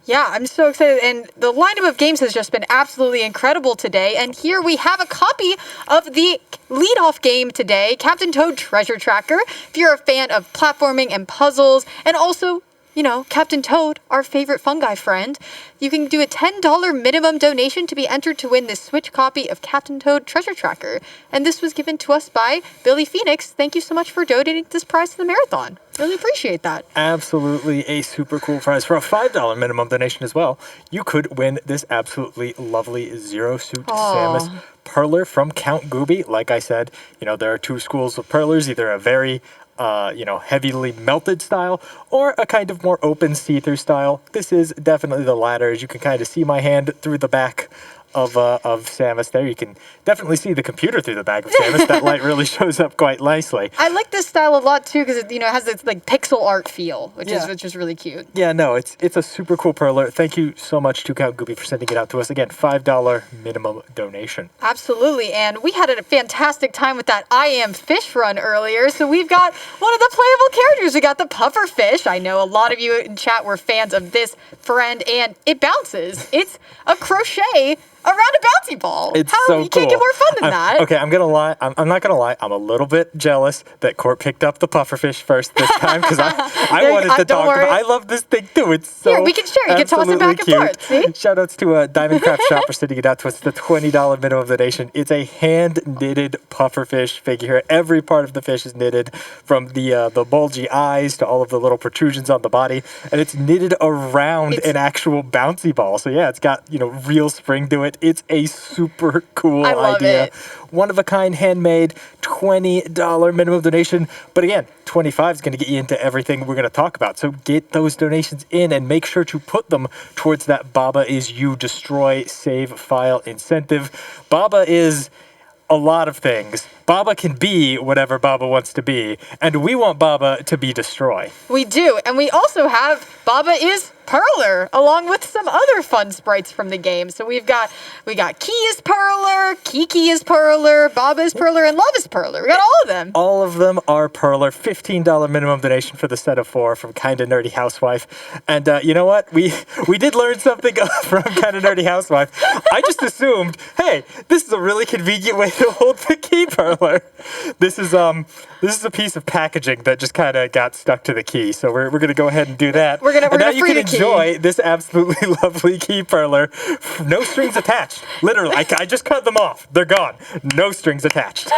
Yeah, I'm so excited, and the lineup of games has just been absolutely incredible today, and here we have a copy of the lead-off game today, Captain Toad Treasure Tracker. If you're a fan of platforming and puzzles, and also, you know, Captain Toad, our favorite fungi friend, you can do a $10 minimum donation to be entered to win this Switch copy of Captain Toad Treasure Tracker. And this was given to us by Billy Phoenix. Thank you so much for donating this prize to the marathon. Really appreciate that. Absolutely a super cool prize. For a $5 minimum donation as well, you could win this absolutely lovely Zero Suit Samus Perler from Count Gooby. Like I said, you know, there are two schools of Perlers, either a very heavily melted style or a kind of more open see-through style. This is definitely the latter, as you can kind of see my hand through the back of Samus there. You can definitely see the computer through the back of Samus. That light really shows up quite nicely. I like this style a lot too because it has this like pixel art feel, which is really cute. Yeah, no, it's a super cool perler. Thank you so much to Count Goopy for sending it out to us. Again, $5 minimum donation. Absolutely, and we had a fantastic time with that I Am Fish run earlier. So we've got one of the playable characters. We got the puffer fish. I know a lot of you in chat were fans of this friend, and it bounces. It's a crochet around a bouncy ball. It's How so you can't get cool. more fun than that. Okay, I'm gonna lie. I'm not gonna lie. I'm a little bit jealous that Court picked up the pufferfish first this time because I wanted to don't talk worry. about. I love this thing too. It's so Here, we can share. You can toss it back and absolutely forth. See? cute. Shout outs to Diamond Craft Shop for sending it out to us. The $20 minimum donation. It's a hand knitted pufferfish figure. Every part of the fish is knitted, from the bulgy eyes to all of the little protrusions on the body, and it's knitted around an actual bouncy ball. So yeah, it's got real spring to it. It's a super cool I love idea. it. One of a kind, handmade, $20 minimum donation. But again, 25 is going to get you into everything we're going to talk about. So get those donations in and make sure to put them towards that Baba is You Destroy Save File incentive. Baba is a lot of things. Baba can be whatever Baba wants to be, and we want Baba to be Destroy. We do, and we also have Baba is Perler, along with some other fun sprites from the game. So we got Key is Perler, Kiki is Perler, Baba is Perler, and Love is Perler. We got all of them. All of them are Perler. $15 minimum donation for the set of 4 from Kinda Nerdy Housewife. And you know what? We did learn something from Kinda Nerdy Housewife. I just assumed, hey, this is a really convenient way to hold the key Perler. This is a piece of packaging that just kind of got stuck to the key. So we're gonna go ahead and do that. We're gonna now you free can the key. enjoy this absolutely lovely key Perler. No strings attached. Literally, I just cut them off. They're gone. No strings attached.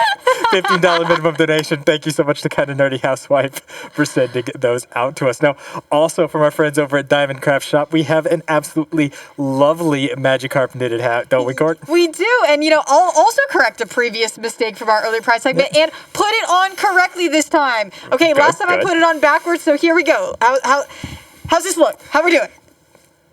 $15 minimum donation. Thank you so much to Kinda Nerdy Housewife for sending those out to us. Now, also from our friends over at Diamond Craft Shop, we have an absolutely lovely Magikarp knitted hat, don't we, Court? We do, and I'll also correct a previous mistake from our earlier prize segment and put it on correctly this time. Okay, last time I put it on backwards, so here we go. How's this look? How we doing?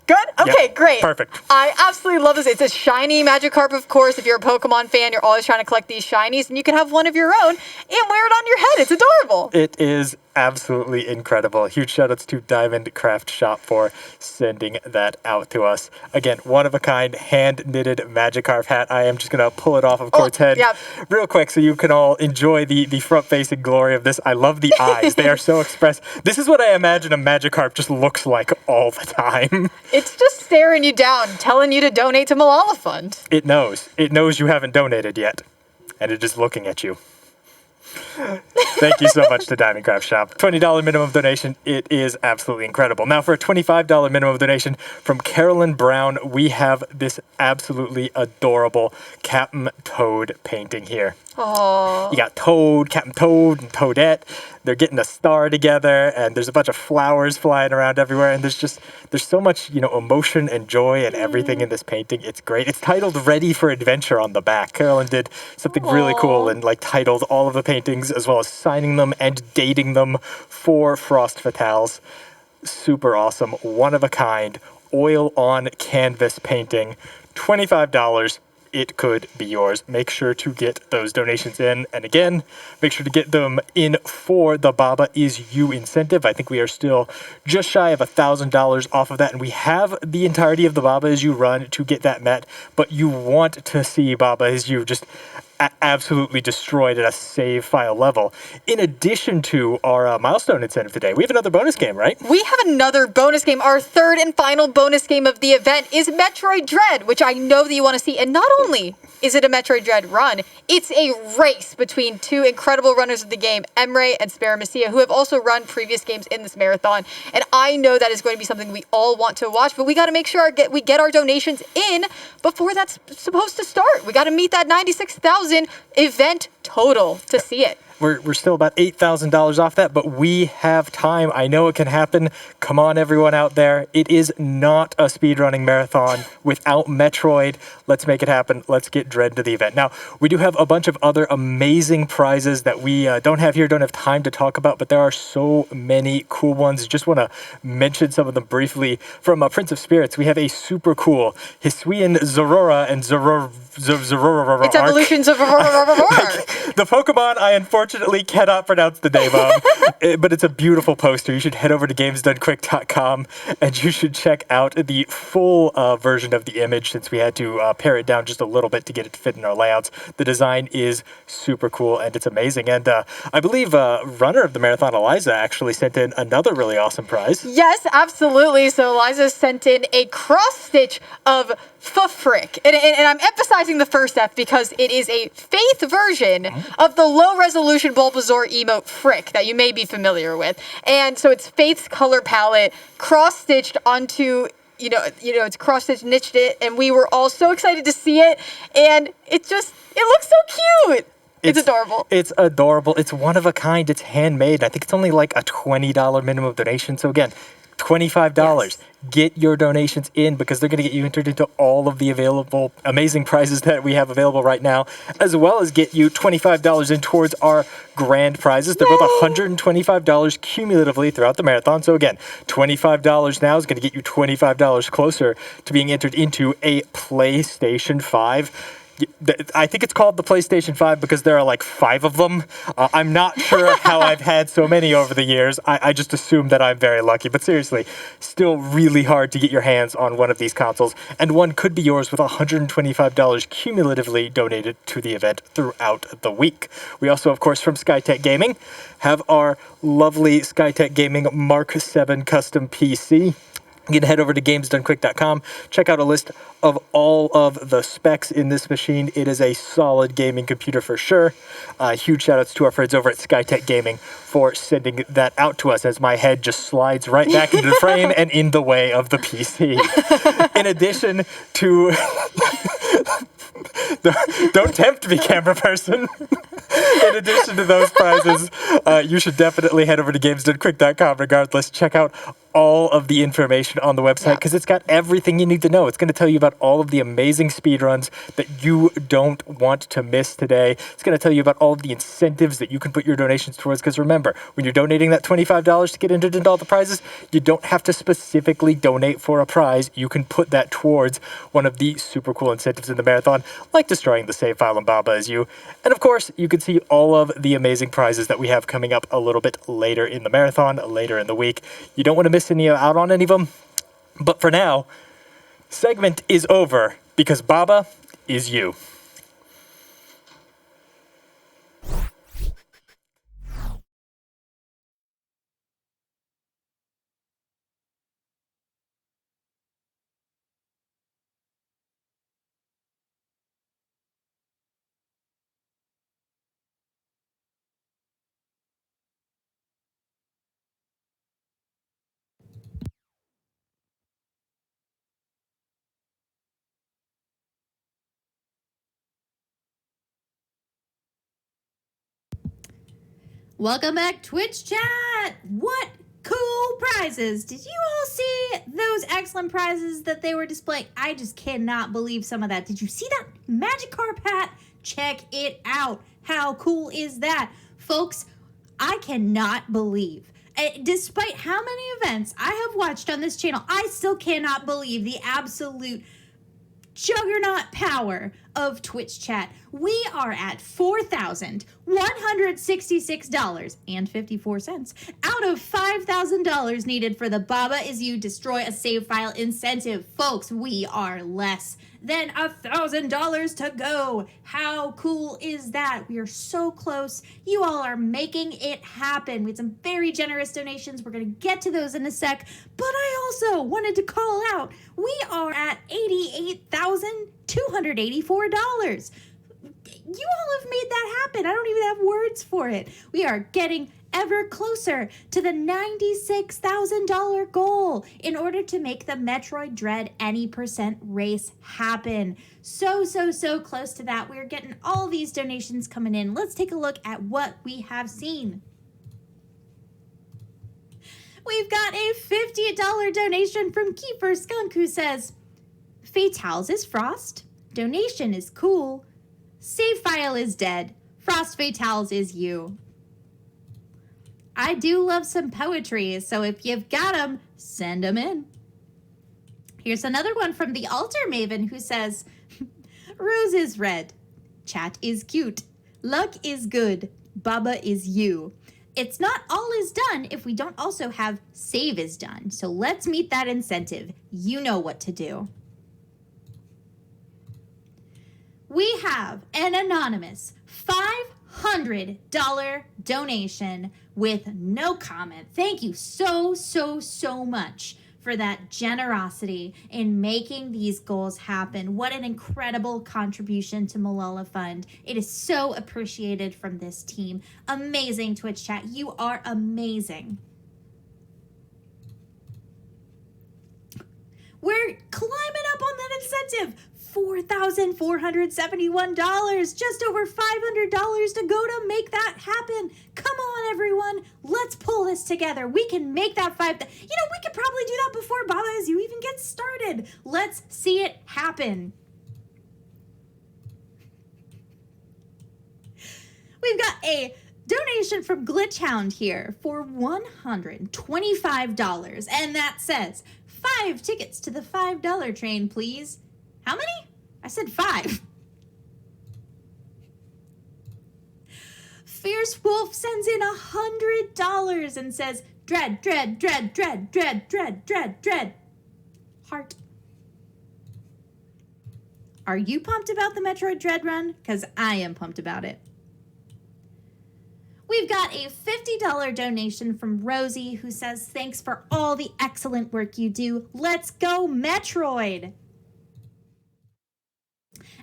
Good? Okay, Yep, great. perfect. I absolutely love this. It's a shiny Magikarp, of course. If you're a Pokemon fan, you're always trying to collect these shinies, and you can have one of your own and wear it on your head. It's adorable. It is absolutely incredible. Huge shout outs to Diamond Craft Shop for sending that out to us. Again, one of a kind, hand knitted Magikarp hat. I am just going to pull it off of Court's head real quick so you can all enjoy the front facing glory of this. I love the eyes. They are so expressive. This is what I imagine a Magikarp just looks like all the time. It's just staring you down, telling you to donate to Malala Fund. It knows. It knows you haven't donated yet. And it is looking at you. Thank you so much to Diamond Craft Shop. $20 minimum donation. It is absolutely incredible. Now, for a $25 minimum donation from Carolyn Brown, we have this absolutely adorable Captain Toad painting here. Aww. You got Toad, Captain Toad, and Toadette. They're getting a star together, and there's a bunch of flowers flying around everywhere, and there's so much, emotion and joy and everything in this painting. It's great. It's titled Ready for Adventure on the back. Carolyn did something really cool and titled all of the paintings as well as signing them and dating them for Frost Fatales. Super awesome. One of a kind, oil on canvas painting. $25. It could be yours. Make sure to get those donations in. And again, make sure to get them in for the Baba Is You incentive. I think we are still just shy of $1,000 off of that. And we have the entirety of the Baba Is You run to get that met. But you want to see Baba Is You just absolutely destroyed at a save file level. In addition to our milestone incentive today, we have another bonus game, right? We have another bonus game. Our third and final bonus game of the event is Metroid Dread, which I know that you want to see. And not only is it a Metroid Dread run, it's a race between two incredible runners of the game, Emre and Sparamacia, who have also run previous games in this marathon. And I know that is going to be something we all want to watch, but we got to make sure we get our donations in before that's supposed to start. We got to meet that 96,000 event total to see it. we're still about $8,000 off that, but we have time. I know it can happen. Come on, everyone out there. It is not a speedrunning marathon without Metroid. Let's make it happen. Let's get Dread to the event. Now, we do have a bunch of other amazing prizes that we don't have time to talk about, but there are so many cool ones. Just want to mention some of them briefly. From Prince of Spirits, we have a super cool Hisuian Zorora and Zorora. It's evolutions of The Pokemon I unfortunately cannot pronounce the name of, but it's a beautiful poster. You should head over to gamesdonequick.com and you should check out the full version of the image, since we had to pare it down just a little bit to get it to fit in our layouts. The design is super cool and it's amazing. And I believe runner of the marathon, Eliza, actually sent in another really awesome prize. Yes, absolutely. So Eliza sent in a cross stitch of Frick. And I'm emphasizing the first F because it is a Faith version of the low-resolution Bulbasaur emote Frick that you may be familiar with. And so it's Faith's color palette cross-stitched onto, it's cross-stitched, niched it, and we were all so excited to see it. And it looks so cute. It's adorable. It's adorable. It's one of a kind. It's handmade. I think it's only like a $20 minimum donation. So again, $25. Yes. Get your donations in because they're going to get you entered into all of the available amazing prizes that we have available right now, as well as get you $25 in towards our grand prizes. They're both $125 cumulatively throughout the marathon. So again, $25 now is going to get you $25 closer to being entered into a PlayStation 5. I think it's called the PlayStation 5 because there are like 5 of them. I'm not sure how I've had so many over the years. I just assume that I'm very lucky. But seriously, still really hard to get your hands on one of these consoles. And one could be yours with $125 cumulatively donated to the event throughout the week. We also, of course, from Skytech Gaming, have our lovely Skytech Gaming Mark 7 custom PC. You can head over to gamesdonequick.com, check out a list of all of the specs in this machine. It is a solid gaming computer for sure. Huge shout outs to our friends over at Skytech Gaming for sending that out to us as my head just slides right back into the frame and in the way of the PC. In addition to... Don't tempt me, camera person. In addition to those prizes, you should definitely head over to gamesdonequick.com regardless. Check out all of the information on the website because it's got everything you need to know. It's going to tell you about all of the amazing speedruns that you don't want to miss today. It's going to tell you about all of the incentives that you can put your donations towards because remember, when you're donating that $25 to get entered into all the prizes, you don't have to specifically donate for a prize. You can put that towards one of the super cool incentives in the marathon, like destroying the save file in Baba as you. And of course, you can see all of the amazing prizes that we have coming up a little bit later in the marathon, later in the week. You don't want to miss out on any of them. But for now, segment is over because Baba is you. Welcome back, Twitch chat. What cool prizes. Did you all see those excellent prizes that they were displaying? I just cannot believe some of that. Did you see that Magikarp hat? Check it out. How cool is that? Folks, I cannot believe, despite how many events I have watched on this channel, I still cannot believe the absolute juggernaut power of Twitch chat. We are at $4,166.54 out of $5,000 needed for the Baba Is You Destroy a Save File incentive. Folks, we are less than $1,000 to go. How cool is that? We are so close. You all are making it happen. We had some very generous donations. We're going to get to those in a sec. But I also wanted to call out, we are at $88,284. You all have made that happen. I don't even have words for it. We are getting ever closer to the $96,000 goal in order to make the Metroid Dread any percent race happen. So close to that. We're getting all these donations coming in. Let's take a look at what we have seen. We've got a $50 donation from Kiefer Skunk who says, Fatals is Frost. Donation is cool. Save file is dead. Frost Fatals is you. I do love some poetry, so if you've got them, send them in. Here's another one from the Altar Maven who says, Rose is red. Chat is cute. Luck is good. Baba is you. It's not all is done if we don't also have save is done. So let's meet that incentive. You know what to do. We have an anonymous $500 donation with no comment. Thank you so much for that generosity in making these goals happen. What an incredible contribution to Malala Fund. It is so appreciated from this team. Amazing, Twitch chat. You are amazing. We're climbing up on that incentive. $4,471, just over $500 to go to make that happen. Come on, everyone. Let's pull this together. We can make that we could probably do that before Baba Is You even gets started. Let's see it happen. We've got a donation from Glitchhound here for $125, and that says, 5 tickets to the $5 train, please. How many? I said 5. Fierce Wolf sends in $100 and says, Dread. Heart. Are you pumped about the Metroid Dread run? Because I am pumped about it. We've got a $50 donation from Rosie who says, thanks for all the excellent work you do. Let's go Metroid.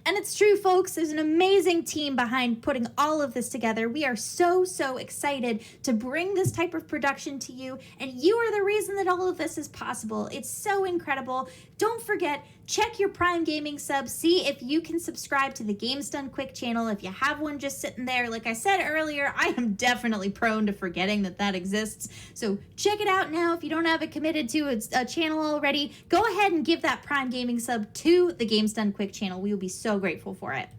And it's true, folks. There's an amazing team behind putting all of this together. We are so excited to bring this type of production to you, and you are the reason that all of this is possible. It's so incredible. Don't forget, check your Prime Gaming sub. See if you can subscribe to the Games Done Quick channel. If you have one just sitting there, like I said earlier, I am definitely prone to forgetting that exists. So check it out now. If you don't have it committed to a channel already, go ahead and give that Prime Gaming sub to the Games Done Quick channel. We will be so grateful for it.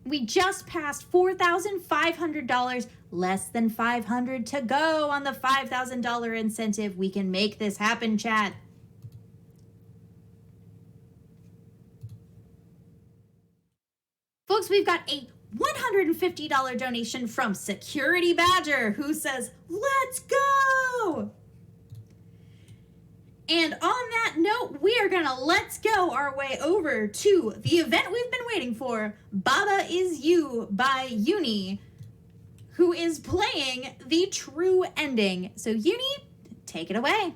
We just passed $4,500, less than $500 to go on the $5,000 incentive. We can make this happen, chat. Folks, we've got a $150 donation from Security Badger who says, let's go! And on that note, we are gonna let's go our way over to the event we've been waiting for, Baba Is You by Uni, who is playing the true ending. So Uni, take it away.